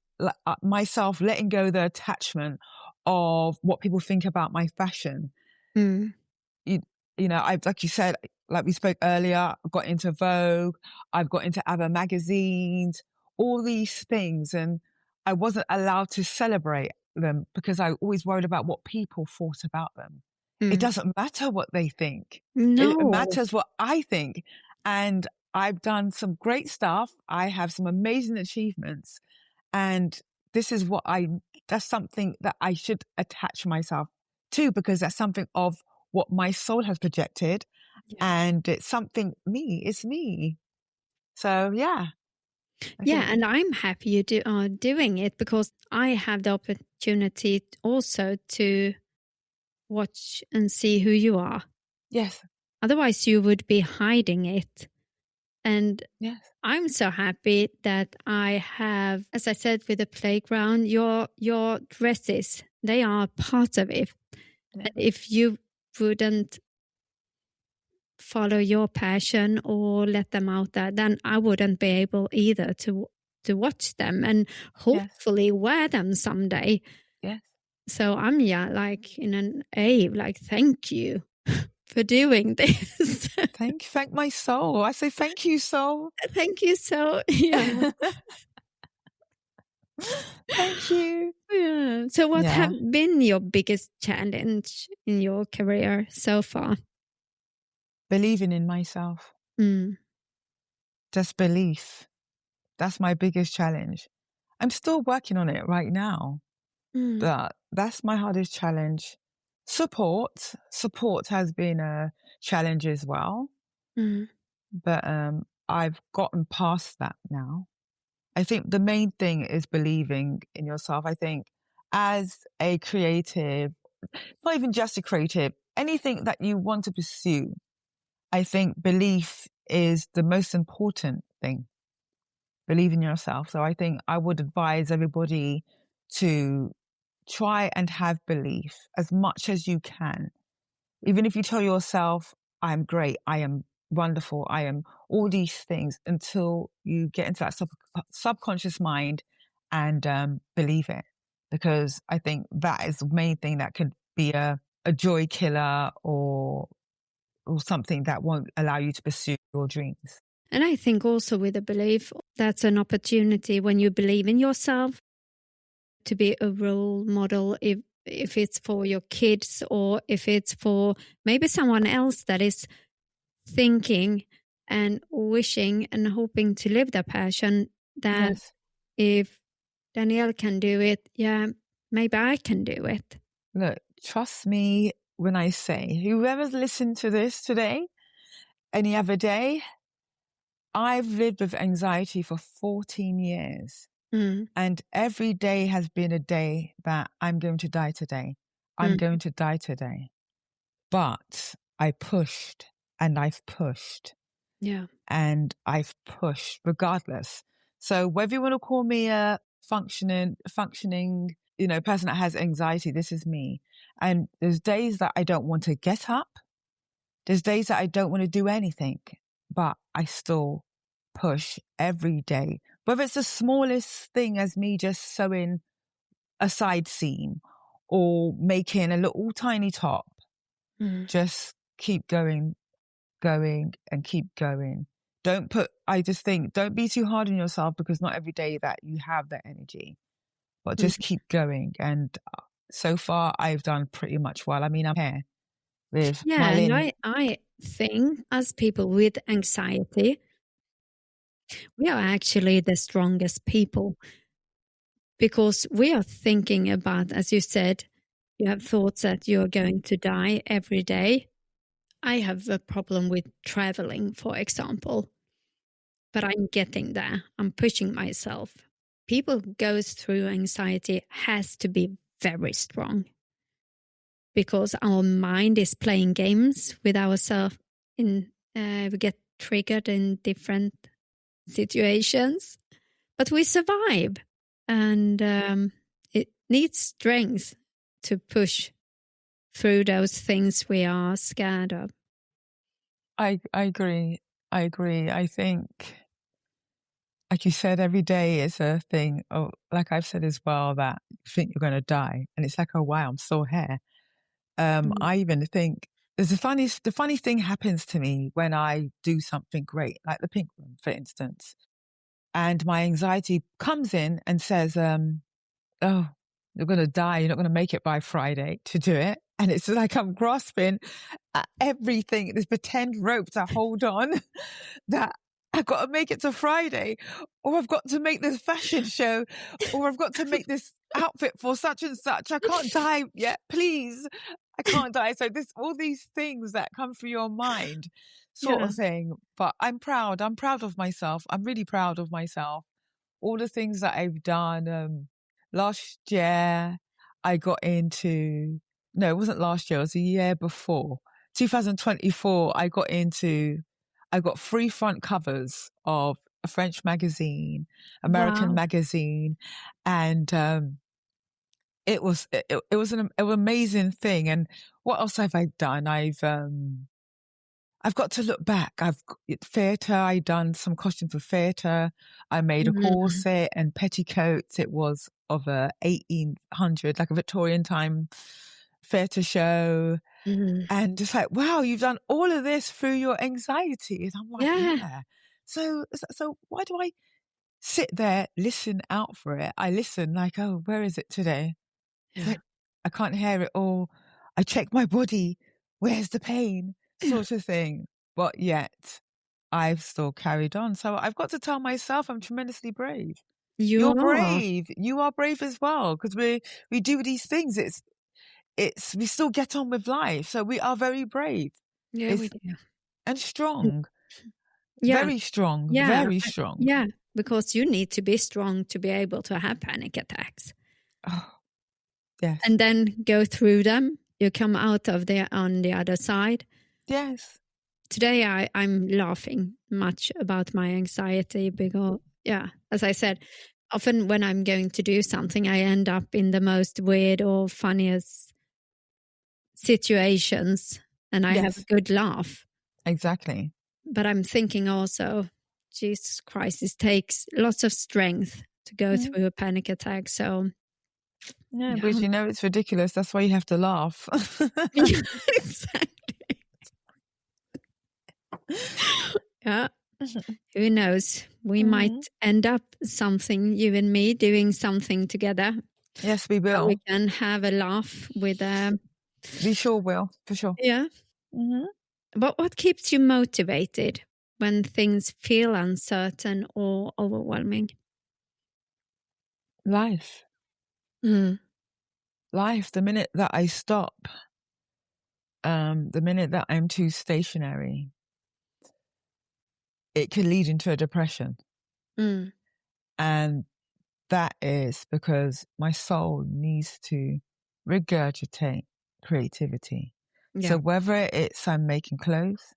myself, letting go of the attachment of what people think about my fashion. I've, like you said, like we spoke earlier, I got into Vogue, I've got into other magazines, all these things. And I wasn't allowed to celebrate them because I always worried about what people thought about them. It doesn't matter what they think. No. It matters what I think. And I've done some great stuff. I have some amazing achievements. And this is that's something that I should attach myself to, because that's something of what my soul has projected. And it's something it's me. So, yeah. And I'm happy you are doing it, because I have the opportunity also to watch and see who you are. Yes. Otherwise, you would be hiding it. And yes. I'm so happy that I have, as I said, with the playground, your dresses, they are part of it. Yeah. If you wouldn't follow your passion or let them out there, then I wouldn't be able either to watch them and hopefully wear them someday. Yes. So I'm like in an thank you for doing this. Thank my soul. I say thank you, soul. Thank you, soul. Yeah. Thank you. Yeah. So what have been your biggest challenge in your career so far? Believing in myself. Just belief. That's my biggest challenge. I'm still working on it right now. But that's my hardest challenge. Support has been a challenge as well. But I've gotten past that now. I think the main thing is believing in yourself. I think as a creative, not even just a creative, anything that you want to pursue, I think belief is the most important thing. Believe in yourself. So I think I would advise everybody to try and have belief as much as you can. Even if you tell yourself, I'm great, I am wonderful, I am all these things, until you get into that subconscious mind and believe it. Because I think that is the main thing that could be a joy killer or something that won't allow you to pursue your dreams. And I think also with a belief, that's an opportunity when you believe in yourself to be a role model, if it's for your kids or if it's for maybe someone else that is thinking and wishing and hoping to live their passion, that if Danielle can do it, maybe I can do it. Look, trust me when I say, whoever's listened to this today, any other day, I've lived with anxiety for 14 years. And every day has been a day that I'm going to die today. I'm going to die today. But I pushed and I've pushed. Yeah. And I've pushed regardless. So whether you want to call me a functioning, person that has anxiety, this is me. And there's days that I don't want to get up. There's days that I don't want to do anything, but I still push every day. Whether it's the smallest thing as me just sewing a side seam or making a little tiny top, just keep going and keep going. I just think, don't be too hard on yourself, because not every day that you have that energy, but just keep going. And so far I've done pretty much well. I mean, I'm here with and I think as people with anxiety, we are actually the strongest people, because we are thinking about, as you said, you have thoughts that you're going to die every day. I have a problem with traveling, for example, but I'm getting there. I'm pushing myself. People who go through anxiety has to be very strong, because our mind is playing games with ourselves we get triggered in different situations, but we survive, and it needs strength to push through those things we are scared of. I agree. I think, like you said, every day is a thing. Oh, like I've said as well, that you think you're going to die, and it's like, oh wow, I'm still here. I even think the funny thing happens to me when I do something great, like the Pink Room, for instance, and my anxiety comes in and says, "Oh, you're going to die. You're not going to make it by Friday to do it." And it's like I'm grasping at everything, this pretend rope to hold on that I've got to make it to Friday, or I've got to make this fashion show, or I've got to make this outfit for such and such. I can't die yet, please. I can't die. So all these things that come through your mind sort of thing. But I'm proud. I'm proud of myself. I'm really proud of myself. All the things that I've done. Last year, I got into, no, it wasn't last year. It was the year before. 2024, I got 3 front covers of a French magazine, American magazine, and it was an amazing thing. And what else have I done? I've got to look back. Theatre. I done some costumes for theatre. I made a corset and petticoats. It was of a 1800, like a Victorian time theatre show. And just like, wow, you've done all of this through your anxiety. And I'm like, yeah. So why do I sit there, listen out for it? I listen like, oh, where is it today? It's like, I can't hear it, or I check my body. Where's the pain? Sort of thing. But yet I've still carried on. So I've got to tell myself I'm tremendously brave. You're brave. You are brave as well, because we do these things. We still get on with life. So we are very brave. Yeah, we do. And strong. Very strong. Very strong. Yeah, because you need to be strong to be able to have panic attacks. Oh, yes. And then go through them. You come out of on the other side. Yes. Today I'm laughing much about my anxiety because, as I said, often when I'm going to do something, I end up in the most weird or funniest situations, and I have a good laugh. Exactly. But I'm thinking also, Jesus Christ, it takes lots of strength to go through a panic attack. So yeah, but you know it's ridiculous. That's why you have to laugh. Exactly. Yeah. Who knows? We might end up something, you and me, doing something together. Yes, we will. So we can have a laugh with We sure will, for sure. Yeah. But what keeps you motivated when things feel uncertain or overwhelming? Life. Life. The minute that I stop, the minute that I'm too stationary, it can lead into a depression. And that is because my soul needs to regurgitate creativity. Yeah. So whether it's I'm making clothes,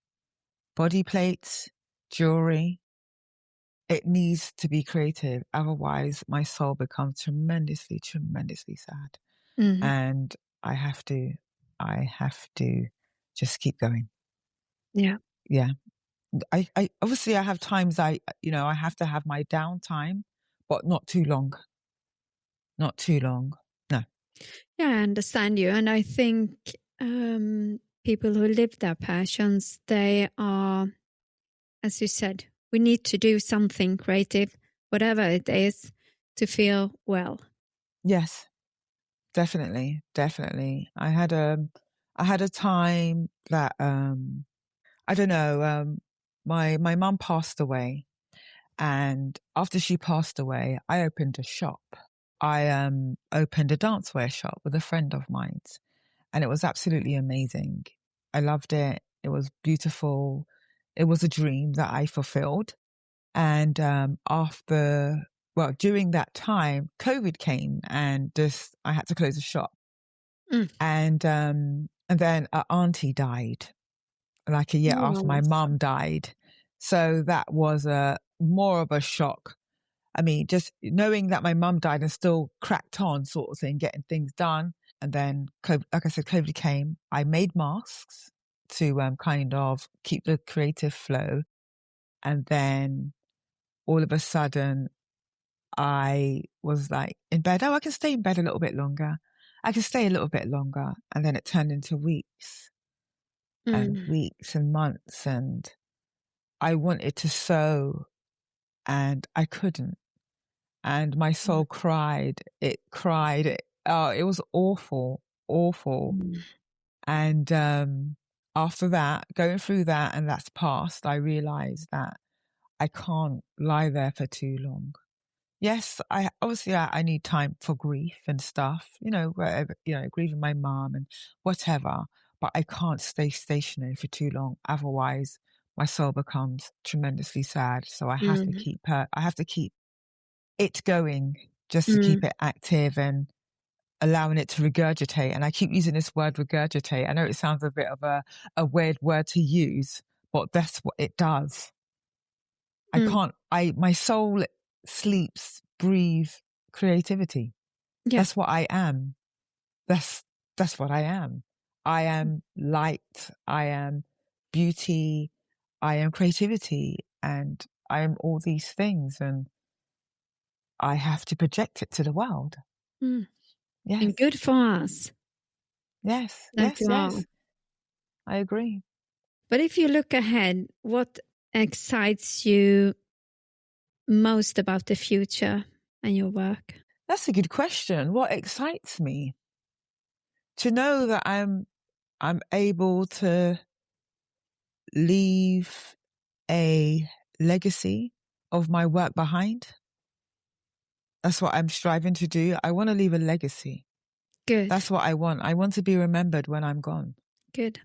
body plates, jewelry, it needs to be creative. Otherwise, my soul becomes tremendously, tremendously sad. And I have to just keep going. Yeah. Yeah. I obviously I have times I have to have my downtime, but not too long. Not too long. No. Yeah, I understand you. And I think people who live their passions, they are, as you said, we need to do something creative, whatever it is, to feel well. Yes, definitely. Definitely. I had a time that, I don't know, my mum passed away, and after she passed away, I opened a shop. I opened a dancewear shop with a friend of mine, and it was absolutely amazing. I loved it. It was beautiful. It was a dream that I fulfilled. And during that time, COVID came, and I had to close the shop. And then our auntie died. like a year after my Oh, mum died. So that was more of a shock. I mean, just knowing that my mum died and still cracked on sort of thing, getting things done. And then, like I said, COVID came. I made masks to kind of keep the creative flow. And then all of a sudden, I was like in bed. Oh, I can stay in bed a little bit longer. I can stay a little bit longer. And then it turned into weeks and weeks and months. And I wanted to sew and I couldn't. And my soul cried. It cried. It was awful, awful. And after that, going through that, and that's past, I realized that I can't lie there for too long. Yes, I need time for grief and stuff, wherever, grieving my mom and whatever, but I can't stay stationary for too long. Otherwise, my soul becomes tremendously sad. So I have to keep it going just to keep it active and allowing it to regurgitate. And I keep using this word regurgitate. I know it sounds a bit of a weird word to use, but that's what it does. My soul sleeps, breathes creativity. Yeah. That's what I am. That's what I am. I am light. I am beauty. I am creativity. And I am all these things. And I have to project it to the world. Yes. And good for us. Yes. That you are. Yes. I agree. But if you look ahead, what excites you most about the future and your work? That's a good question. What excites me? To know that I'm able to leave a legacy of my work behind. That's what I'm striving to do. I want to leave a legacy. Good. That's what I want. I want to be remembered when I'm gone. Good.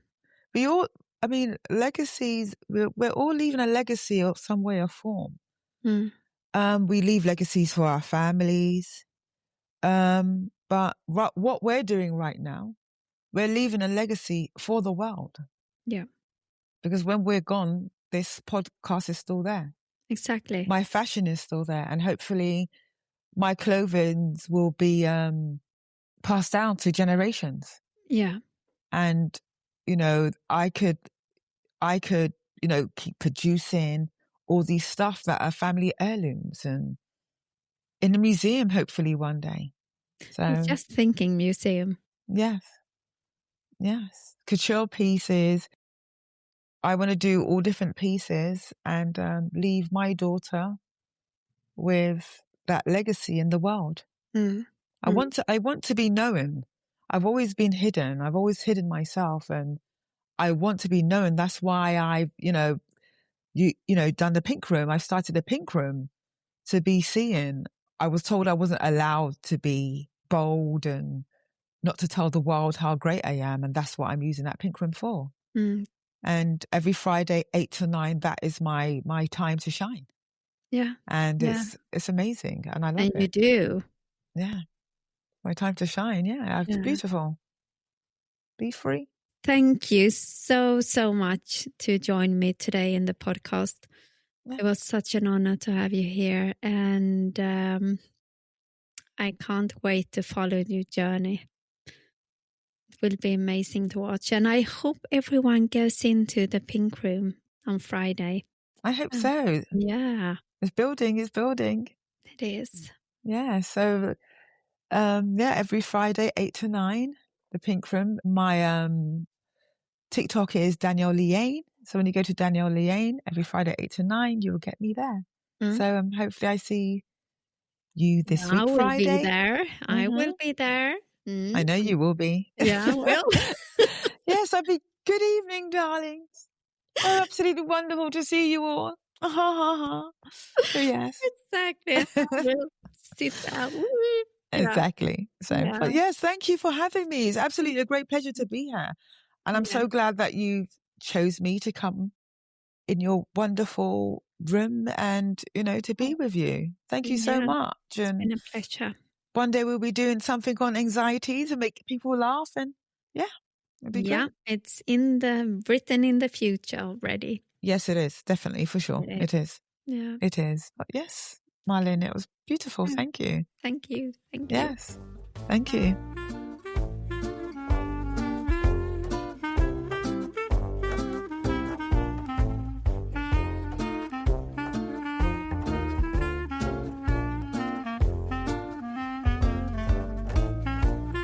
Legacies, we're all leaving a legacy of some way or form. We leave legacies for our families. But what we're doing right now, we're leaving a legacy for the world. Yeah. Because when we're gone, this podcast is still there. Exactly. My fashion is still there. And hopefully my clothing will be passed down to generations. Yeah. And, I could, keep producing all these stuff that are family heirlooms and in a museum, hopefully one day. So I was just thinking museum. Yes. Yes. Couture pieces. I want to do all different pieces and leave my daughter with that legacy in the world. I want to be known. I've always been hidden. I've always hidden myself, and I want to be known. That's why I've, done the pink room. I started the pink room to be seen. I was told I wasn't allowed to be bold and not to tell the world how great I am. And that's what I'm using that pink room for. And every Friday, 8 to 9, that is my time to shine. Yeah. And it's amazing. And I love it. And you do. Yeah. My time to shine. Yeah. It's beautiful. Be free. Thank you so much to join me today in the podcast. Yeah. It was such an honor to have you here. And I can't wait to follow your journey. It will be amazing to watch. And I hope everyone goes into the pink room on Friday. I hope so. Yeah. It's building. It is. Yeah. So, every Friday, 8 to 9, the pink room. My TikTok is Danielle Liane. So when you go to Danielle Liane, every Friday, 8 to 9, you'll get me there. So hopefully I see you this week, Friday. I will be there. I will be there. I know you will be. Yeah, I will. Yes, I'll be. Good evening, darlings. Oh, absolutely wonderful to see you all. So yes. Exactly. I will sit down. Exactly. So, but yes, thank you for having me. It's absolutely a great pleasure to be here. And I'm so glad that you chose me to come in your wonderful room and, to be with you. Thank you so much. And it's been a pleasure. One day we'll be doing something on anxiety to make people laugh. And It'd be Yeah, great. it's written in the future already. Yes, it is. Definitely, for sure. It is. Yeah. It is. But yes, Marlene, it was beautiful. Yeah. Thank you. Thank you. Thank you. Yes. Thank you.